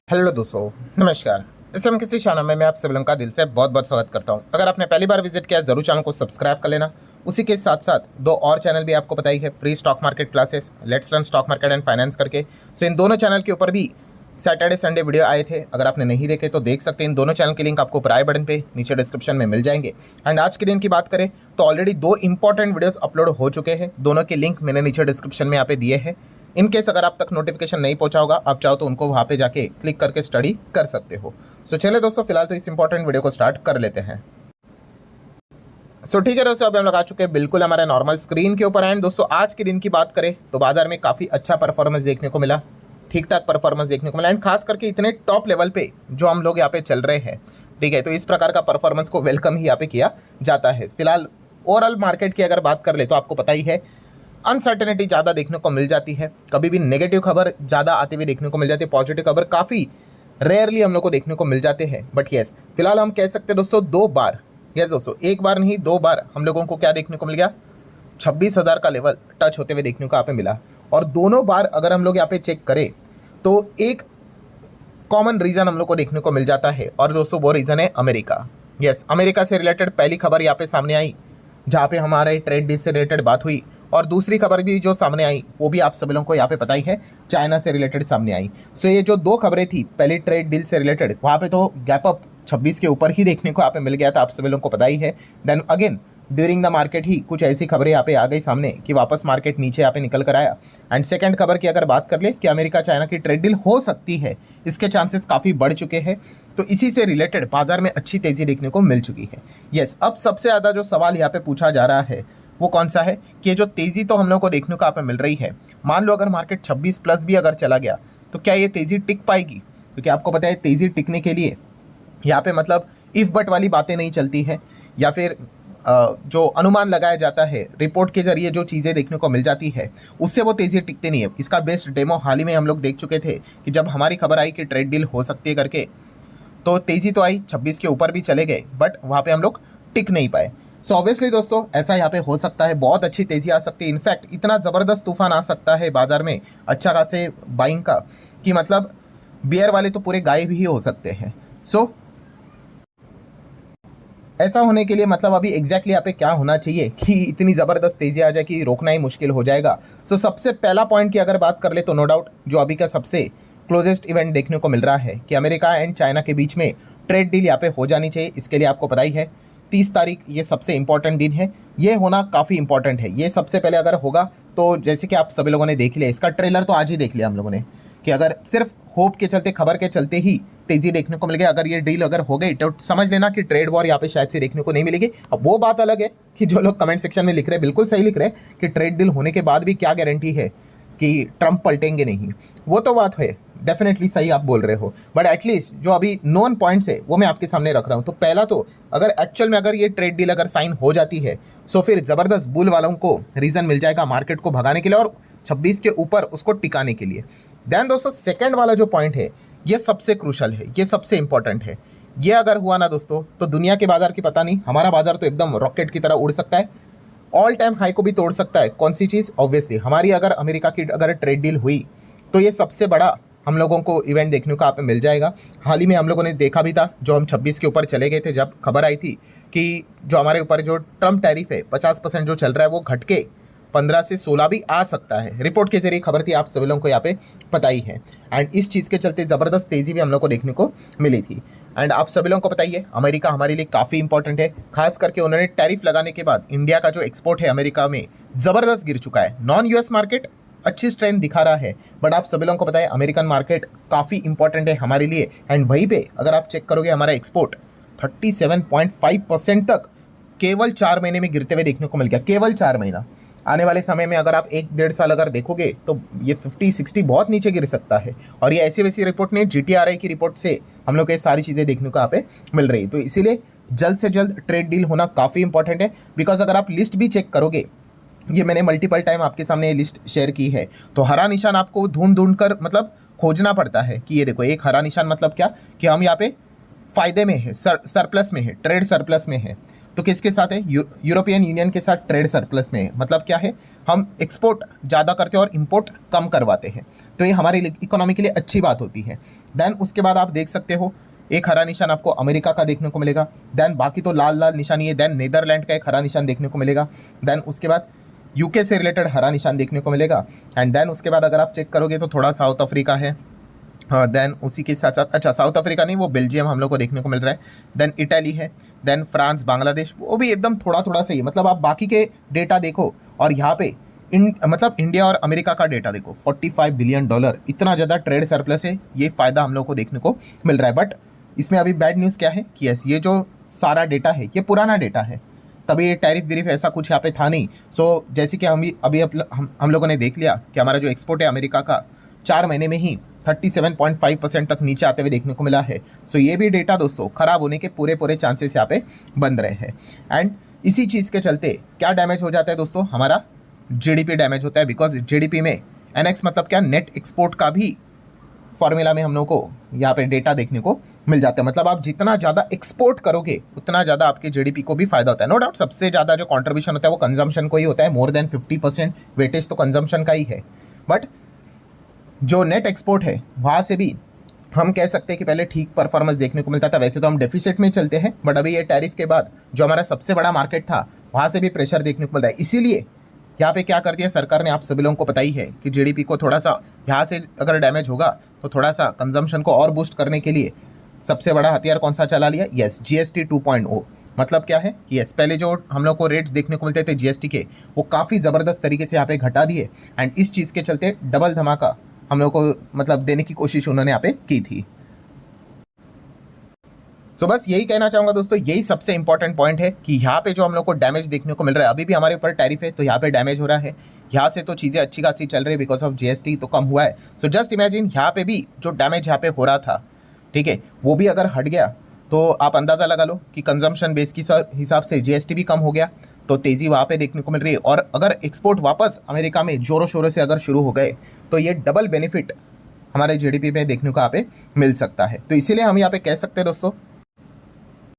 Hello दोस्तों, नमस्कार। इस समय किसी चैनल में मैं आप सभी लोगों का दिल से बहुत बहुत स्वागत करता हूं। अगर आपने पहली बार विजिट किया जरूर चैनल को सब्सक्राइब कर लेना। उसी के साथ साथ दो और चैनल भी आपको पता ही है, free stock market classes, let's learn stock market and finance करके। सो इन दोनों चैनल के ऊपर भी सैटरडे संडे वीडियो आए थे। अगर आपने नहीं देखे तो देख सकते हैं। इन दोनों चैनल के लिंक आपको ऊपर आई बटन पे नीचे डिस्क्रिप्शन में मिल जाएंगे। एंड आज के दिन की बात करें तो ऑलरेडी दो इंपॉर्टेंट वीडियोस अपलोड हो चुके हैं। दोनों के लिंक मैंने नीचे डिस्क्रिप्शन में यहाँ पे दिए हैं। इन केस अगर आप तक नोटिफिकेशन नहीं पहुंचा होगा, आप चाहो तो उनको वहाँ पे जाके क्लिक करके स्टडी कर सकते हो। सो चलिए दोस्तों, फिलहाल तो इस इंपॉर्टेंट वीडियो को स्टार्ट कर लेते हैं। ठीक है दोस्तों, अभी हम लोग आ चुके हैं बिल्कुल हमारे नॉर्मल स्क्रीन के ऊपर। एंड दोस्तों आज के दिन की बात करें तो बाजार में काफ़ी अच्छा परफॉर्मेंस देखने को मिला, ठीक ठाक परफॉर्मेंस देखने को मिला। एंड खास करके इतने टॉप लेवल पे जो हम लोग यहाँ पे चल रहे हैं, ठीक है, तो इस प्रकार का परफॉर्मेंस को वेलकम ही यहाँ पे किया जाता है। फिलहाल ओवरऑल मार्केट की अगर बात कर ले तो आपको पता ही है, अनसर्टेनिटी ज़्यादा देखने को मिल जाती है। कभी भी नेगेटिव खबर ज़्यादा आती हुई देखने को मिल जाती है, पॉजिटिव खबर काफ़ी रेयरली हम लोग को देखने को मिल जाते हैं। बट यस, फिलहाल हम कह सकते हैं दोस्तों दो बार, यस दोस्तों, एक बार नहीं दो बार हम लोगों को क्या देखने को मिल गया, 26,000 का लेवल टच होते हुए देखने को यहाँ पे मिला। और दोनों बार अगर हम लोग यहाँ पे चेक करें तो एक कॉमन रीज़न हम लोग को देखने को मिल जाता है। और दोस्तों वो रीज़न है अमेरिका। यस, अमेरिका से रिलेटेड पहली खबर यहाँ पे सामने आई, जहाँ पे हमारे ट्रेड डील से रिलेटेड बात हुई। और दूसरी खबर भी जो सामने आई वो भी आप सभी लोगों को यहाँ पे पता ही है, चाइना से रिलेटेड सामने आई। सो ये जो दो खबरें थी, पहले ट्रेड डील से रिलेटेड, वहाँ पे तो गैप अप 26 के ऊपर ही देखने को यहाँ पे मिल गया था, आप सभी लोगों को पता ही है। Then again during the market ही कुछ ऐसी खबरें यहाँ पे आ गई सामने कि वापस मार्केट नीचे यहाँ पे निकल कर आया। एंड सेकंड खबर की अगर बात कर ले कि अमेरिका चाइना की ट्रेड डील हो सकती है, इसके चांसेस काफ़ी बढ़ चुके हैं। तो इसी से रिलेटेड बाजार में अच्छी तेज़ी देखने को मिल चुकी है। यस, अब सबसे ज़्यादा जो सवाल यहाँ पे पूछा जा रहा है वो कौन सा है कि ये जो तेज़ी तो हम लोग को देखने को यहाँ पे मिल रही है, मान लो अगर मार्केट 26 प्लस भी अगर चला गया तो क्या ये तेज़ी टिक पाएगी? क्योंकि आपको पता है तेज़ी टिकने के लिए यहाँ पे मतलब इफ बट वाली बातें नहीं चलती है, या फिर जो अनुमान लगाया जाता है रिपोर्ट के जरिए जो चीज़ें देखने को मिल जाती है उससे वो तेज़ी टिकती नहीं है। इसका बेस्ट डेमो हाल ही में हम लोग देख चुके थे कि जब हमारी खबर आई कि ट्रेड डील हो सकती है करके, तो तेज़ी तो आई, 26 के ऊपर भी चले गए, बट वहाँ पे हम लोग टिक नहीं पाए। सो ऑब्वियसली दोस्तों ऐसा यहाँ पे हो सकता है, बहुत अच्छी तेज़ी आ सकती है। इनफैक्ट इतना ज़बरदस्त तूफान आ सकता है बाजार में अच्छा खासे बाइंग का कि मतलब बियर वाले तो पूरे गायब ही हो सकते हैं। सो ऐसा होने के लिए मतलब अभी एग्जैक्टली यहाँ पे क्या होना चाहिए कि इतनी ज़बरदस्त तेज़ी आ जाए कि रोकना ही मुश्किल हो जाएगा। सो सबसे पहला पॉइंट की अगर बात कर ले तो नो डाउट जो अभी का सबसे क्लोजेस्ट इवेंट देखने को मिल रहा है कि अमेरिका एंड चाइना के बीच में ट्रेड डील यहाँ पे हो जानी चाहिए। इसके लिए आपको पता ही है 30 तारीख ये सबसे इंपॉर्टेंट दिन है, ये होना काफ़ी इंपॉर्टेंट है। ये सबसे पहले अगर होगा तो जैसे कि आप सभी लोगों ने देख लिया, इसका ट्रेलर तो आज ही देख लिया हम लोगों ने, कि अगर सिर्फ होप के चलते, खबर के चलते ही तेजी देखने को मिल गई, अगर ये डील अगर हो गई तो समझ लेना कि ट्रेड वॉर यहाँ पे शायद से देखने को नहीं मिलेगी। अब वो बात अलग है कि जो लोग कमेंट सेक्शन में लिख रहे हैं बिल्कुल सही लिख रहे हैं कि ट्रेड डील होने के बाद भी क्या गारंटी है कि ट्रंप पलटेंगे नहीं, वो तो बात है, डेफिनेटली सही आप बोल रहे हो। बट एटलीस्ट जो अभी नॉन पॉइंट्स है वो मैं आपके सामने रख रहा हूँ। तो पहला तो अगर एक्चुअल में अगर ये ट्रेड डील अगर साइन हो जाती है तो फिर ज़बरदस्त बुल वालों को रीज़न मिल जाएगा मार्केट को भगाने के लिए और 26 के ऊपर उसको टिकाने के लिए। देन दोस्तों सेकंड वाला जो पॉइंट है ये सबसे क्रूशल है, ये सबसे इंपॉर्टेंट है। ये अगर हुआ ना दोस्तों तो दुनिया के बाजार की पता नहीं, हमारा बाजार तो एकदम रॉकेट की तरह उड़ सकता है, ऑल टाइम हाई को भी तोड़ सकता है। कौन सी चीज़? ऑब्वियसली हमारी अगर अमेरिका की अगर ट्रेड डील हुई तो ये सबसे बड़ा हम लोगों को इवेंट देखने को यहाँ पे मिल जाएगा। हाल ही में हम लोगों ने देखा भी था, जो हम 26 के ऊपर चले गए थे जब खबर आई थी कि जो हमारे ऊपर जो ट्रम्प टैरिफ है 50% जो चल रहा है वो घट के 15 से 16 भी आ सकता है। रिपोर्ट के जरिए खबर थी, आप सभी लोगों को यहाँ पे पता ही है। एंड इस चीज़ के चलते ज़बरदस्त तेज़ी भी हम लोग को देखने को मिली थी। एंड आप सभी लोगों को पता ही है अमेरिका हमारे लिए काफ़ी इंपॉर्टेंट है, खास करके उन्होंने टैरिफ लगाने के बाद इंडिया का जो एक्सपोर्ट है अमेरिका में ज़बरदस्त गिर चुका है। नॉन यूएस मार्केट अच्छी स्ट्रेंथ दिखा रहा है, बट आप सभी लोगों को पता है अमेरिकन मार्केट काफ़ी इंपॉर्टेंट है हमारे लिए। एंड वहीं पे अगर आप चेक करोगे हमारा एक्सपोर्ट 37.5% तक केवल 4 महीने में गिरते हुए देखने को मिल गया, केवल 4 महीना। आने वाले समय में अगर आप 1-1.5 साल अगर देखोगे तो ये 50-60 बहुत नीचे गिर सकता है। और ये ऐसी वैसी रिपोर्ट नहीं, GTRI की रिपोर्ट से हम लोग को ये सारी चीज़ें देखने को यहाँ पे मिल रही है। तो इसीलिए जल्द से जल्द ट्रेड डील होना काफ़ी इंपॉर्टेंट है। बिकॉज अगर आप लिस्ट भी चेक करोगे, ये मैंने मल्टीपल टाइम आपके सामने ये लिस्ट शेयर की है, तो हरा निशान आपको ढूंढ कर मतलब खोजना पड़ता है कि ये देखो एक हरा निशान मतलब क्या कि हम यहाँ पे फ़ायदे में है, सरप्लस में है, ट्रेड सरप्लस में है। तो किसके साथ है? यूरोपियन यूनियन के साथ ट्रेड सरप्लस में है। मतलब क्या है, हम एक्सपोर्ट ज़्यादा करते हैं और इंपोर्ट कम करवाते हैं, तो ये हमारी इकोनॉमी के लिए अच्छी बात होती है। देन उसके बाद आप देख सकते हो एक हरा निशान आपको अमेरिका का देखने को मिलेगा। देन बाकी तो लाल लाल निशान ही है। देन नीदरलैंड का एक हरा निशान देखने को मिलेगा। देन उसके बाद यूके से रिलेटेड हरा निशान देखने को मिलेगा। एंड देन उसके बाद अगर आप चेक करोगे तो थोड़ा साउथ अफ्रीका है। हाँ, देन उसी के साथ साथ, अच्छा साउथ अफ्रीका नहीं, वो बेल्जियम हम लोग को देखने को मिल रहा है। देन इटली है। देन फ्रांस, बांग्लादेश, वो भी एकदम थोड़ा थोड़ा सही है। मतलब आप बाकी के डेटा देखो और यहाँ पे मतलब इंडिया और अमेरिका का डेटा देखो, $45 बिलियन, इतना ज़्यादा ट्रेड सरप्लस है। ये फ़ायदा हम लोग को देखने को मिल रहा है। बट इसमें अभी बैड न्यूज़ क्या है कि यस, ये जो सारा डेटा है ये पुराना डेटा है, तभी ये टैरिफ विरिफ ऐसा कुछ यहाँ पे था नहीं। सो जैसे कि हम लोगों ने देख लिया कि हमारा जो एक्सपोर्ट है अमेरिका का 4 महीने में ही 37.5% तक नीचे आते हुए देखने को मिला है। सो ये भी डेटा दोस्तों खराब होने के पूरे पूरे चांसेस यहाँ पे बन रहे हैं। एंड इसी चीज़ के चलते क्या डैमेज हो जाता है दोस्तों, हमारा जीडीपी डैमेज होता है। बिकॉज जीडीपी में एनएक्स मतलब क्या, नेट एक्सपोर्ट का भी फॉर्मूला में हम लोग को यहाँ पे डेटा देखने को मिल जाता है। मतलब आप जितना ज़्यादा एक्सपोर्ट करोगे उतना ज़्यादा आपके जीडीपी को भी फायदा होता है। नो डाउट सबसे ज़्यादा जो कंट्रीब्यूशन होता है वो कंजम्पशन को ही होता है। मोर देन 50% वेटेज तो कंजम्पशन का ही है। बट जो नेट एक्सपोर्ट है वहाँ से भी हम कह सकते हैं कि पहले ठीक परफॉर्मेंस देखने को मिलता था। वैसे तो हम डेफिसिट में चलते हैं, बट अभी ये टैरिफ के बाद जो हमारा सबसे बड़ा मार्केट था वहाँ से भी प्रेशर देखने को मिल रहा है। इसीलिए यहाँ पे क्या कर दिया सरकार ने, आप सभी लोगों को पता ही है कि जीडीपी को थोड़ा सा यहाँ से अगर डैमेज होगा तो थोड़ा सा कंजम्पशन को और बूस्ट करने के लिए सबसे बड़ा हथियार कौन सा चला लिया? Yes, GST 2.0। मतलब क्या है कि यस, पहले जो हम लोग को रेट्स देखने को मिलते थे जीएसटी के, वो काफ़ी ज़बरदस्त तरीके से यहाँ पे घटा दिए। एंड इस चीज़ के चलते डबल धमाका हम लोग को मतलब देने की कोशिश उन्होंने यहाँ पे की थी। सो बस यही कहना चाहूँगा दोस्तों, यही सबसे इंपॉर्टेंट पॉइंट है कि यहाँ पे जो हम लोग को डैमेज देखने को मिल रहा है, अभी भी हमारे ऊपर टैरिफ है तो यहाँ पे डैमेज हो रहा है। यहाँ से तो चीज़ें अच्छी खासी चल रही है बिकॉज ऑफ जीएसटी तो कम हुआ है। सो जस्ट इमेजिन यहाँ पे भी जो डैमेज यहाँ पे हो रहा था, ठीक है, वो भी अगर हट गया तो आप अंदाज़ा लगा लो कि कंजम्पशन बेस की हिसाब से जीएसटी भी कम हो गया, तो तेज़ी वहाँ पे देखने को मिल रही है। और अगर एक्सपोर्ट वापस अमेरिका में जोरों शोरों से अगर शुरू हो गए तो ये डबल बेनिफिट हमारे जीडीपी पे देखने को यहाँ पे मिल सकता है। तो इसीलिए हम यहाँ पे कह सकते हैं दोस्तों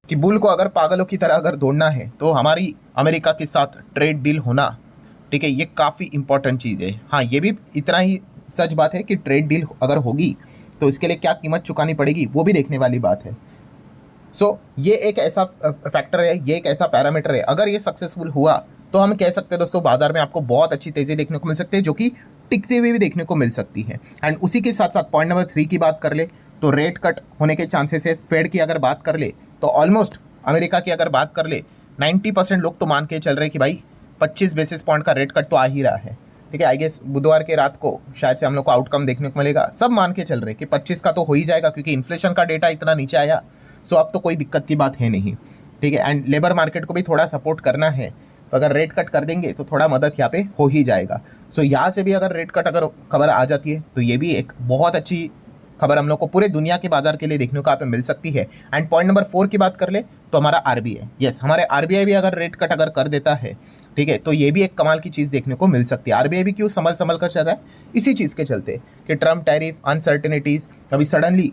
कि बुल को अगर पागलों की तरह अगर दौड़ना है तो हमारी अमेरिका के साथ ट्रेड डील होना, ठीक है, ये काफ़ी इंपॉर्टेंट चीज़ है। हाँ, ये भी इतना ही सच बात है कि ट्रेड डील अगर होगी तो इसके लिए क्या कीमत चुकानी पड़ेगी वो भी देखने वाली बात है। सो ये एक ऐसा फैक्टर है, ये एक ऐसा पैरामीटर है, अगर ये सक्सेसफुल हुआ तो हम कह सकते हैं दोस्तों बाजार में आपको बहुत अच्छी तेज़ी देखने को मिल सकती है, जो कि टिकते हुए भी देखने को मिल सकती है। एंड उसी के साथ साथ पॉइंट नंबर 3 की बात कर ले तो रेट कट होने के चांसेस है। फेड की अगर बात कर ले तो ऑलमोस्ट अमेरिका की अगर बात कर ले 90% लोग तो मान के चल रहे हैं कि भाई 25 बेसिस पॉइंट का रेट कट तो आ ही रहा है। ठीक है, आई गेस बुधवार के रात को शायद से हम लोग को आउटकम देखने को मिलेगा। सब मान के चल रहे हैं कि 25 का तो हो ही जाएगा क्योंकि इन्फ्लेशन का डेटा इतना नीचे आया। सो अब तो कोई दिक्कत की बात है नहीं। ठीक है, एंड लेबर मार्केट को भी थोड़ा सपोर्ट करना है, तो अगर रेट कट कर देंगे तो थोड़ा मदद यहाँ पे हो ही जाएगा। सो यहाँ से भी अगर रेट कट अगर खबर आ जाती है तो ये भी एक बहुत अच्छी खबर हम लोग को पूरे दुनिया के बाजार के लिए देखने को यहाँ पे मिल सकती है। एंड पॉइंट नंबर 4 की बात कर ले तो हमारा आरबीआई, यस, हमारे आरबीआई भी अगर रेट कट अगर कर देता है, ठीक है, तो ये भी एक कमाल की चीज़ देखने को मिल सकती है। आरबीआई भी क्यों संभल कर चल रहा है, इसी चीज़ के चलते कि ट्रम्प टैरिफ, अनसर्टेनिटीज़, अभी सडनली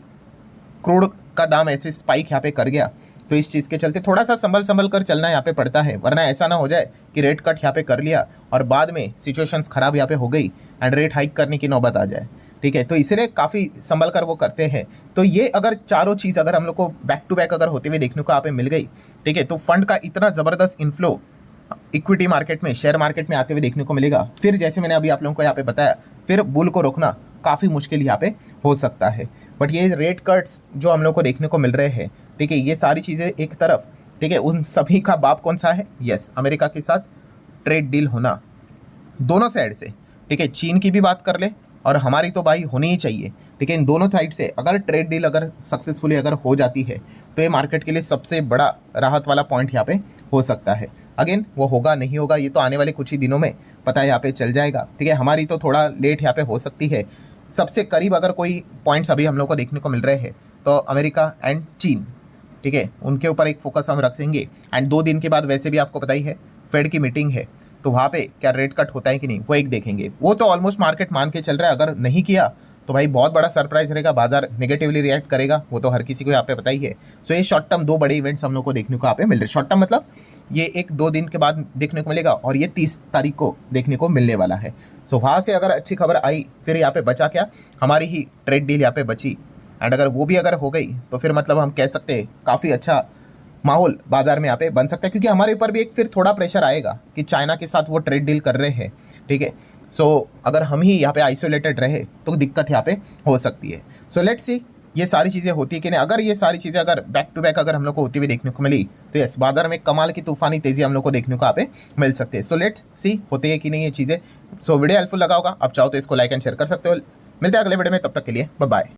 क्रूड का दाम ऐसे स्पाइक यहाँ पे कर गया, तो इस चीज़ के चलते थोड़ा सा संभल कर चलना यहाँ पे पड़ता है। वरना ऐसा ना हो जाए कि रेट कट यहाँ पे कर लिया और बाद में सिचुएशंस खराब यहाँ पे हो गई एंड रेट हाइक करने की नौबत आ जाए। ठीक है, तो इसलिए काफ़ी संभल कर वो करते हैं। तो ये अगर चारों चीज़ अगर हम लोग को बैक टू बैक अगर होते हुए देखने को यहाँ पे मिल गई, ठीक है, तो फंड का इतना ज़बरदस्त इन्फ्लो इक्विटी मार्केट में, शेयर मार्केट में आते हुए देखने को मिलेगा। फिर जैसे मैंने अभी आप लोगों को यहाँ पे बताया, फिर बुल को रोकना काफ़ी मुश्किल यहाँ पे हो सकता है। बट ये रेट कट्स जो हम लोग को देखने को मिल रहे हैं, ठीक है, ये सारी चीज़ें एक तरफ, ठीक है, उन सभी का बाप कौन सा है? यस, अमेरिका के साथ ट्रेड डील होना दोनों साइड से। ठीक है, चीन की भी बात कर ले और हमारी तो भाई होनी ही चाहिए। ठीक है, इन दोनों साइड से अगर ट्रेड डील अगर सक्सेसफुली अगर हो जाती है तो ये मार्केट के लिए सबसे बड़ा राहत वाला पॉइंट यहाँ पे हो सकता है। अगेन वो होगा नहीं होगा ये तो आने वाले कुछ ही दिनों में पता यहाँ पे चल जाएगा। ठीक है, हमारी तो थोड़ा लेट यहाँ पे हो सकती है। सबसे करीब अगर कोई पॉइंट्स अभी हम लोग को देखने को मिल रहे हैं तो अमेरिका एंड चीन, ठीक है, उनके ऊपर एक फोकस हम रखेंगे। एंड 2 दिन के बाद वैसे भी आपको पता ही है फेड की मीटिंग है, तो वहाँ पे क्या रेट कट होता है कि नहीं वो एक देखेंगे। वो तो ऑलमोस्ट मार्केट मान के चल रहा है, अगर नहीं किया तो भाई बहुत बड़ा सरप्राइज रहेगा, बाजार नेगेटिवली रिएक्ट करेगा, वो तो हर किसी को यहाँ पे पता ही है। सो ये शॉर्ट टर्म 2 बड़े इवेंट्स हम लोग को देखने को यहाँ पे मिल रहे। शॉर्ट टर्म मतलब ये 1-2 दिन के बाद देखने को मिलेगा और ये 30 तारीख को देखने को मिलने वाला है। सो वहाँ से अगर अच्छी खबर आई, फिर यहाँ पे बचा क्या, हमारी ही ट्रेड डील यहाँ पे बची। एंड अगर वो भी अगर हो गई तो फिर मतलब हम कह सकते हैं काफ़ी अच्छा माहौल बाजार में यहाँ पे बन सकता है, क्योंकि हमारे ऊपर भी एक फिर थोड़ा प्रेशर आएगा कि चाइना के साथ वो ट्रेड डील कर रहे हैं, ठीक है। सो अगर हम ही यहाँ पे आइसोलेटेड रहे तो दिक्कत यहाँ पे हो सकती है। सो लेट्स सी ये सारी चीज़ें होती है कि नहीं। अगर ये सारी चीज़ें अगर बैक टू बैक अगर हम लोग को होती हुई देखने को मिली तो यस, बाजार में कमाल की तूफानी तेज़ी हम लोग को देखने को यहाँ पे मिल सकती है। सो लेट्स सी होते है कि नहीं ये चीज़ें। सो वीडियो हेल्पफुल लगा होगा, आप चाहो तो इसको लाइक एंड शेयर कर सकते हो। मिलते हैं अगले वीडियो में, तब तक के लिए बाय बाय।